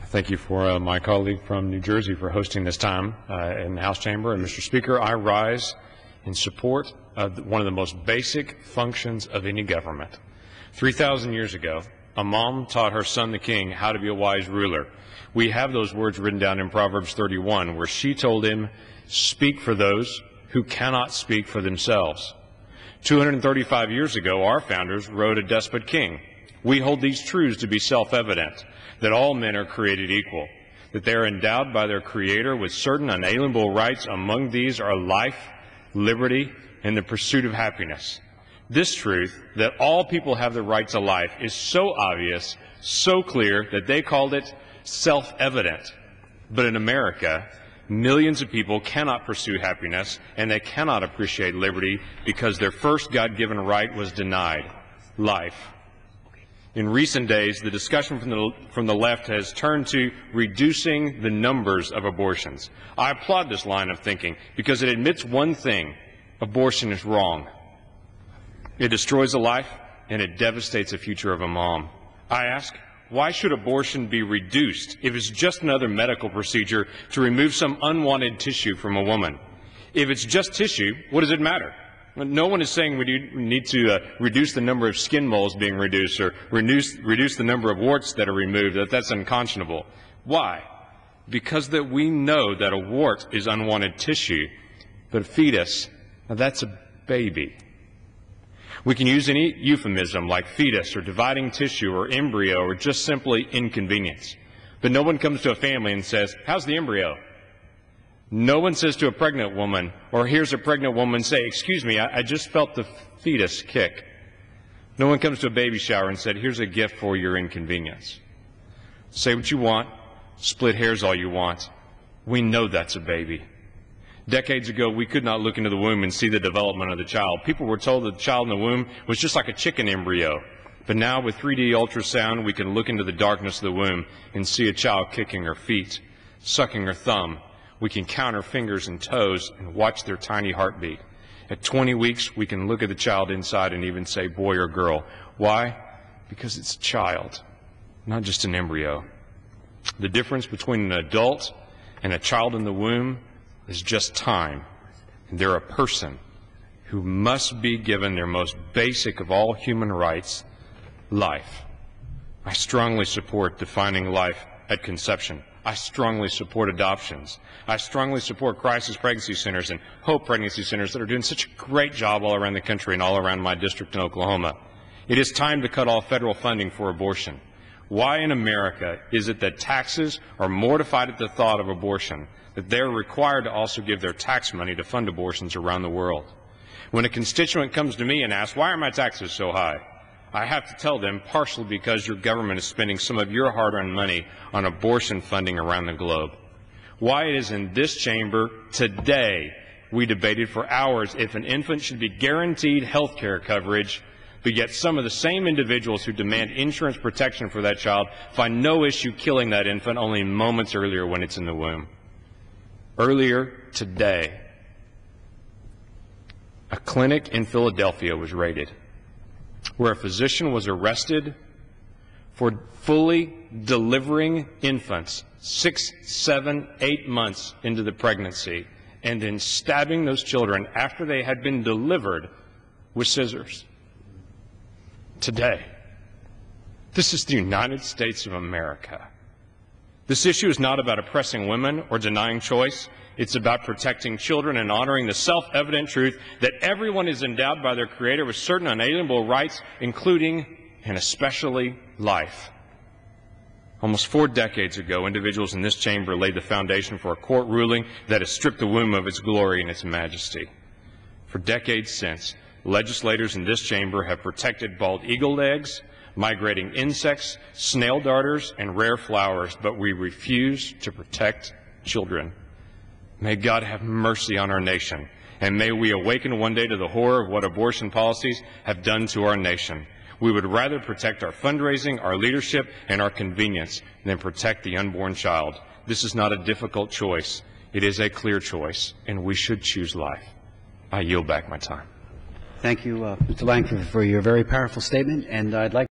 Thank you for my colleague from New Jersey for hosting this time in the House chamber. And Mr. Speaker, I rise in support of one of the most basic functions of any government. 3,000 years ago, a mom taught her son, the king, how to be a wise ruler. We have those words written down in Proverbs 31, where she told him, "Speak for those who cannot speak for themselves." 235 years ago, our founders wrote A Despot King. We hold these truths to be self-evident, that all men are created equal, that they are endowed by their Creator with certain unalienable rights. Among these are life, liberty, and the pursuit of happiness. This truth, that all people have the right to life, is so obvious, so clear, that they called it self-evident. But in America, millions of people cannot pursue happiness, and they cannot appreciate liberty because their first God-given right was denied: life. In recent days, the discussion from the left has turned to reducing the numbers of abortions. I applaud this line of thinking because it admits one thing: abortion is wrong. It destroys a life, and it devastates the future of a mom. I ask, why should abortion be reduced if it's just another medical procedure to remove some unwanted tissue from a woman? If it's just tissue, what does it matter? No one is saying we need to reduce the number of skin moles being reduced or reduce the number of warts that are removed. That's unconscionable. Why? Because that we know that a wart is unwanted tissue, but a fetus, now that's a baby. We can use any euphemism like fetus or dividing tissue or embryo or just simply inconvenience. But no one comes to a family and says, "How's the embryo?" No one says to a pregnant woman, or hears a pregnant woman say, "Excuse me, I just felt the fetus kick." No one comes to a baby shower and said, "Here's a gift for your inconvenience." Say what you want, split hairs all you want. We know that's a baby. Decades ago, we could not look into the womb and see the development of the child. People were told that the child in the womb was just like a chicken embryo. But now with 3D ultrasound, we can look into the darkness of the womb and see a child kicking her feet, sucking her thumb. We can count her fingers and toes and watch their tiny heartbeat. At 20 weeks, we can look at the child inside and even say boy or girl. Why? Because it's a child, not just an embryo. The difference between an adult and a child in the womb is just time. And they're a person who must be given their most basic of all human rights, life. I strongly support defining life at conception. I strongly support adoptions. I strongly support crisis pregnancy centers and hope pregnancy centers that are doing such a great job all around the country and all around my district in Oklahoma. It is time to cut off federal funding for abortion. Why in America is it that taxes are mortified at the thought of abortion, that they're required to also give their tax money to fund abortions around the world? When a constituent comes to me and asks, "Why are my taxes so high?" I have to tell them, partially because your government is spending some of your hard-earned money on abortion funding around the globe. Why it is in this chamber today we debated for hours if an infant should be guaranteed health care coverage, but yet some of the same individuals who demand insurance protection for that child find no issue killing that infant only moments earlier when it's in the womb. Earlier today, a clinic in Philadelphia was raided, where a physician was arrested for fully delivering infants 6, 7, 8 months into the pregnancy and then stabbing those children after they had been delivered with scissors. Today, this is the United States of America. This issue is not about oppressing women or denying choice. It's about protecting children and honoring the self-evident truth that everyone is endowed by their Creator with certain unalienable rights, including and especially life. Almost 4 decades ago, individuals in this chamber laid the foundation for a court ruling that has stripped the womb of its glory and its majesty. For decades since, legislators in this chamber have protected bald eagle eggs, migrating insects, snail darters, and rare flowers, but we refuse to protect children. May God have mercy on our nation, and may we awaken one day to the horror of what abortion policies have done to our nation. We would rather protect our fundraising, our leadership, and our convenience than protect the unborn child. This is not a difficult choice. It is a clear choice, and we should choose life. I yield back my time. Thank you, Mr. Lankford, for your very powerful statement, and I'd like